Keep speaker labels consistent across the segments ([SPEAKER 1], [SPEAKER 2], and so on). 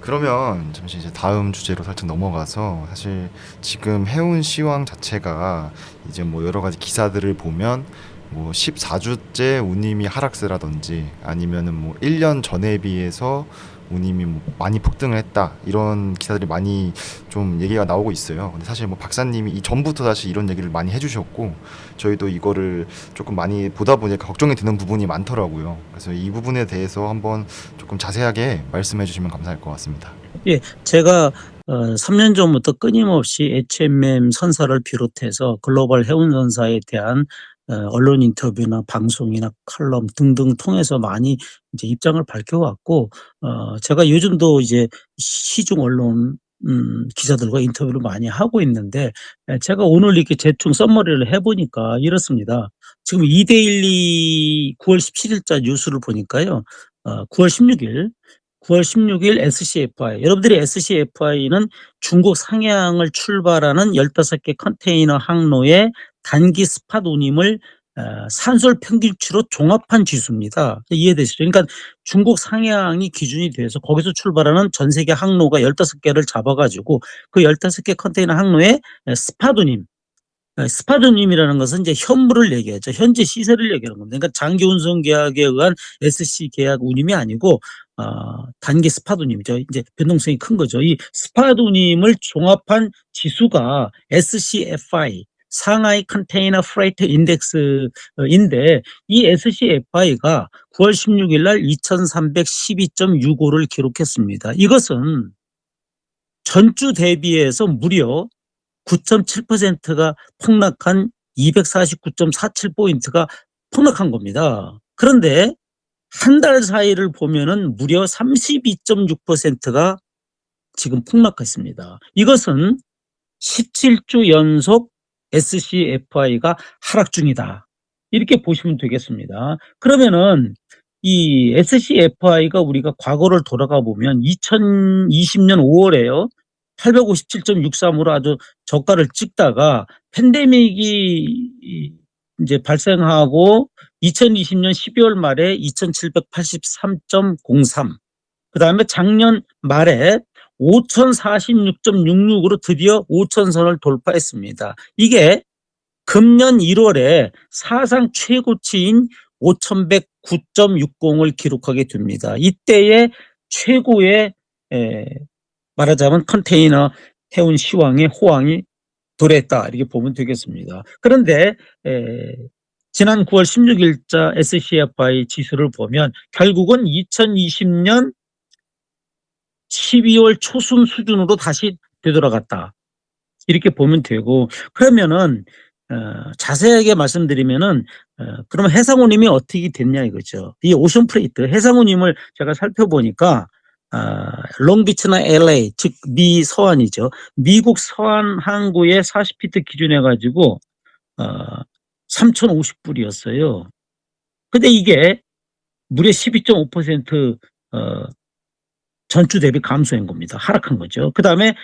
[SPEAKER 1] 그러면 잠시 이제 다음 주제로 살짝 넘어가서 사실 지금 해운 시황 자체가 이제 뭐 여러 가지 기사들을 보면 뭐 14주째 운임이 하락세라든지 아니면은 뭐 1년 전에 비해서 운임이 뭐 많이 폭등을 했다 이런 기사들이 많이 좀 얘기가 나오고 있어요. 근데 사실 뭐 박사님이 이 전부터 사실 이런 얘기를 많이 해주셨고 저희도 이거를 조금 많이 보다 보니까 걱정이 되는 부분이 많더라고요. 그래서 이 부분에 대해서 한번 조금 자세하게 말씀해 주시면 감사할 것 같습니다.
[SPEAKER 2] 예, 제가 3년 전부터 끊임없이 HMM 선사를 비롯해서 글로벌 해운 선사에 대한 언론 인터뷰나 방송이나 칼럼 등등 통해서 많이 이제 입장을 밝혀왔고, 제가 요즘도 이제 시중 언론 기자들과 인터뷰를 많이 하고 있는데, 제가 오늘 이렇게 대충 썸머리를 해보니까 이렇습니다. 지금 이데일리 9월 17일자 뉴스를 보니까요, 9월 16일 9월 16일 SCFI. 여러분들이 SCFI는 중국 상해항을 출발하는 15개 컨테이너 항로의 단기 스팟 운임을 산술 평균치로 종합한 지수입니다. 이해되시죠? 그러니까 중국 상해항이 기준이 돼서 거기서 출발하는 전 세계 항로가 15개를 잡아가지고 그 15개 컨테이너 항로의 스팟 운임, 스파르님이라는 것은 이제 현물을 얘기하죠. 현재 시세를 얘기하는 겁니다. 그러니까 장기 운송 계약에 의한 SC 계약 운임이 아니고 단기 스팟 운임이죠. 이제 변동성이 큰 거죠. 이 스팟 운임을 종합한 지수가 SCFI 상하이 컨테이너 프레이트 인덱스인데 이 SCFI가 9월 16일 날 2312.65를 기록했습니다. 이것은 전주 대비해서 무려 9.7%가 폭락한 249.47포인트가 폭락한 겁니다. 그런데 한 달 사이를 보면은 무려 32.6%가 지금 폭락했습니다. 이것은 17주 연속 SCFI가 하락 중이다. 이렇게 보시면 되겠습니다. 그러면은 이 SCFI가 우리가 과거를 돌아가 보면 2020년 5월에요. 857.63으로 아주 저가를 찍다가 팬데믹이 이제 발생하고 2020년 12월 말에 2783.03, 그다음에 작년 말에 5046.66으로 드디어 5000선을 돌파했습니다. 이게 금년 1월에 사상 최고치인 5109.60을 기록하게 됩니다. 이때의 최고의 말하자면 컨테이너 해운 시황의 호황이 도래했다, 이렇게 보면 되겠습니다. 그런데 지난 9월 16일자 SCFI 지수를 보면 결국은 2020년 12월 초순 수준으로 다시 되돌아갔다, 이렇게 보면 되고, 그러면은 자세하게 말씀드리면은 그러면 해상운임이 어떻게 됐냐 이거죠. 이 오션 프레이트 해상운임을 제가 살펴보니까 롱비치나 LA, 즉 미 서안이죠. 미국 서안 항구에 40피트 기준해 가지고 3,050불이었어요. 근데 이게 무려 12.5% 전주 대비 감소한 겁니다. 하락한 거죠. 그다음에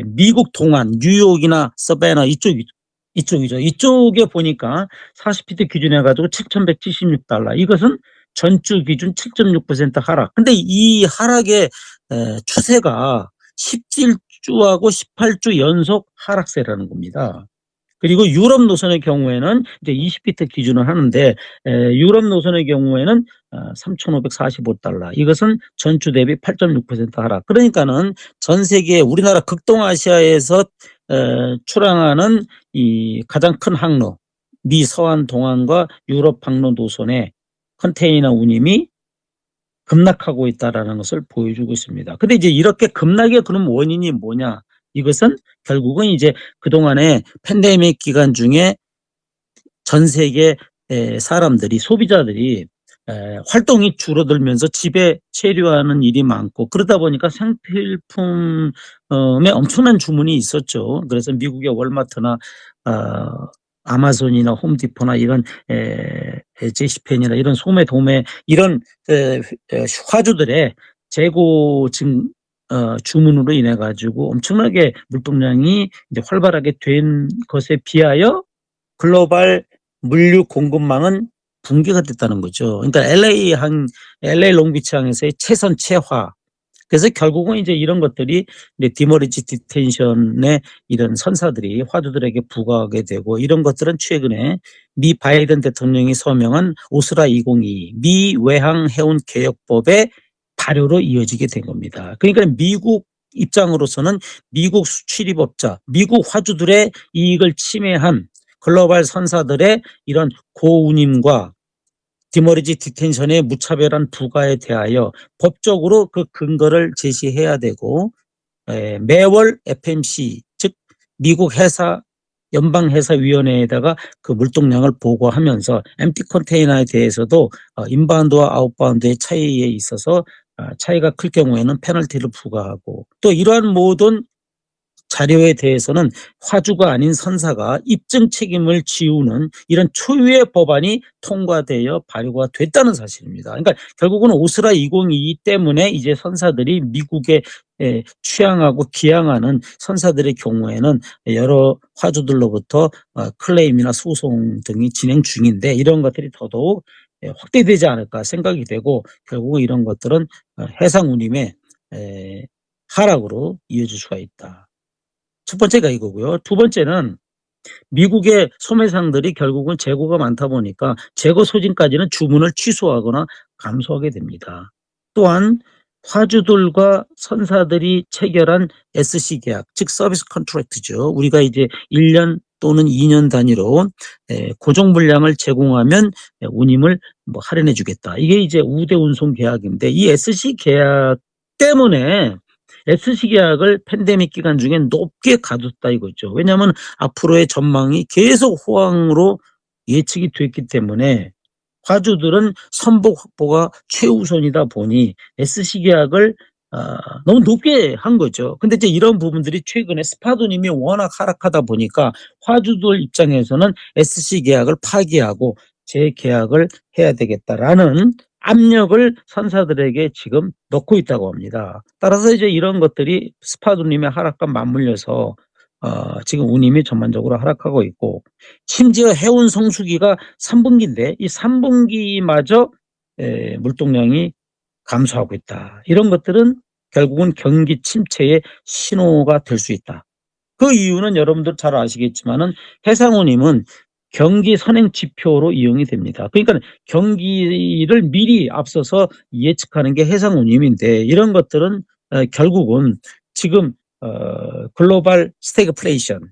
[SPEAKER 2] 미국 동안 뉴욕이나 서베나 이쪽이죠. 이쪽에 보니까 40피트 기준해 가지고 7,176달러. 이것은 전주 기준 7.6% 하락. 근데 이 하락의 추세가 17주하고 18주 연속 하락세라는 겁니다. 그리고 유럽 노선의 경우에는 이제 20피트 기준을 하는데 유럽 노선의 경우에는 3,545달러. 이것은 전주 대비 8.6% 하락. 그러니까는 전 세계 우리나라 극동아시아에서 출항하는 이 가장 큰 항로, 미 서안 동안과 유럽 항로 노선의 컨테이너 운임이 급락하고 있다라는 것을 보여주고 있습니다. 근데 이제 이렇게 급락의 그럼 원인이 뭐냐? 이것은 결국은 이제 그동안에 팬데믹 기간 중에 전 세계 사람들이, 소비자들이 활동이 줄어들면서 집에 체류하는 일이 많고, 그러다 보니까 생필품에 엄청난 주문이 있었죠. 그래서 미국의 월마트나 아마존이나 홈디포나 이런 제시펜이나 이런 소매 도매 이런 화주들의 재고 지금 주문으로 인해 가지고 엄청나게 물동량이 이제 활발하게 된 것에 비하여 글로벌 물류 공급망은 붕괴가 됐다는 거죠. 그러니까 LA 롱비치 항에서의 최선 최화, 그래서 결국은 이제 이런 것들이 이제 디머리지 디텐션의 이런 선사들이 화주들에게 부과하게 되고, 이런 것들은 최근에 미 바이든 대통령이 서명한 오스라 2022 미 외항 해운 개혁법의 발효로 이어지게 된 겁니다. 그러니까 미국 입장으로서는 미국 수출입업자, 미국 화주들의 이익을 침해한 글로벌 선사들의 이런 고운임과 디머리지 디텐션의 무차별한 부과에 대하여 법적으로 그 근거를 제시해야 되고, 매월 FMC 즉 미국 연방해사위원회에다가 그 물동량을 보고하면서 엠티 컨테이너에 대해서도 인바운드와 아웃바운드의 차이에 있어서 차이가 클 경우에는 페널티를 부과하고, 또 이러한 모든 자료에 대해서는 화주가 아닌 선사가 입증 책임을 지우는 이런 초유의 법안이 통과되어 발효가 됐다는 사실입니다. 그러니까 결국은 오스라 2022 때문에 이제 선사들이 미국에 취향하고 기항하는 선사들의 경우에는 여러 화주들로부터 클레임이나 소송 등이 진행 중인데, 이런 것들이 더더욱 확대되지 않을까 생각이 되고, 결국은 이런 것들은 해상 운임의 하락으로 이어질 수가 있다. 첫 번째가 이거고요. 두 번째는 미국의 소매상들이 결국은 재고가 많다 보니까 재고 소진까지는 주문을 취소하거나 감소하게 됩니다. 또한 화주들과 선사들이 체결한 SC 계약, 즉 서비스 컨트랙트죠. 우리가 이제 1년 또는 2년 단위로 고정 분량을 제공하면 운임을 뭐 할인해 주겠다. 이게 이제 우대 운송 계약인데, 이 SC 계약 때문에 SC 계약을 팬데믹 기간 중에 높게 가뒀다 이거죠. 왜냐하면 앞으로의 전망이 계속 호황으로 예측이 됐기 때문에 화주들은 선복 확보가 최우선이다 보니 SC 계약을 너무 높게 한 거죠. 근데 이제 이런 부분들이 최근에 스팟운임이 워낙 하락하다 보니까 화주들 입장에서는 SC 계약을 파기하고 재계약을 해야 되겠다라는 압력을 선사들에게 지금 넣고 있다고 합니다. 따라서 이제 이런 것들이 스팟운임의 하락과 맞물려서 지금 운임이 전반적으로 하락하고 있고, 심지어 해운 성수기가 3분기인데 이 3분기마저 물동량이 감소하고 있다. 이런 것들은 결국은 경기 침체의 신호가 될 수 있다. 그 이유는 여러분들 잘 아시겠지만은 해상운임은 경기 선행 지표로 이용이 됩니다. 그러니까 경기를 미리 앞서서 예측하는 게 해상운임인데, 이런 것들은 결국은 지금 글로벌 스태그플레이션,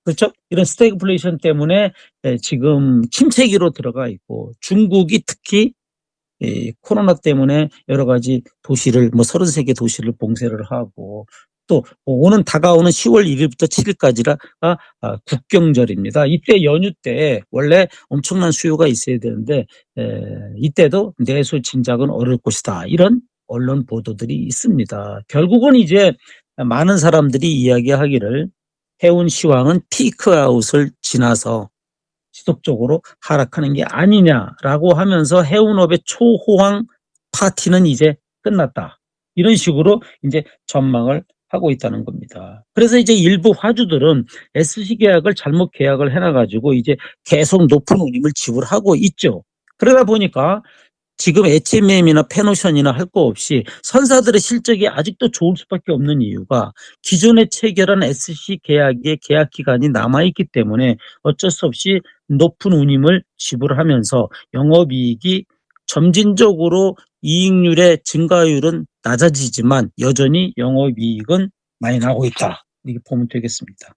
[SPEAKER 2] 그렇죠? 이런 스태그플레이션 때문에 지금 침체기로 들어가 있고, 중국이 특히 이 코로나 때문에 여러 가지 도시를 뭐 33개 도시를 봉쇄를 하고, 또 다가오는 10월 1일부터 7일까지가 국경절입니다. 이때 연휴 때 원래 엄청난 수요가 있어야 되는데 이때도 내수 진작은 어려울 것이다. 이런 언론 보도들이 있습니다. 결국은 이제 많은 사람들이 이야기하기를 해운 시황은 피크아웃을 지나서 지속적으로 하락하는 게 아니냐라고 하면서 해운업의 초호황 파티는 이제 끝났다. 이런 식으로 이제 전망을 하고 있다는 겁니다. 그래서 이제 일부 화주들은 SC 계약을 잘못 계약을 해놔가지고 이제 계속 높은 운임을 지불하고 있죠. 그러다 보니까 지금 HMM이나 페노션이나 할 거 없이 선사들의 실적이 아직도 좋을 수밖에 없는 이유가 기존에 체결한 SC 계약의 계약 기간이 남아있기 때문에 어쩔 수 없이 높은 운임을 지불하면서 영업이익이 점진적으로 이익률의 증가율은 낮아지지만 여전히 영업이익은 많이 나고 있다. 이렇게 보면 되겠습니다.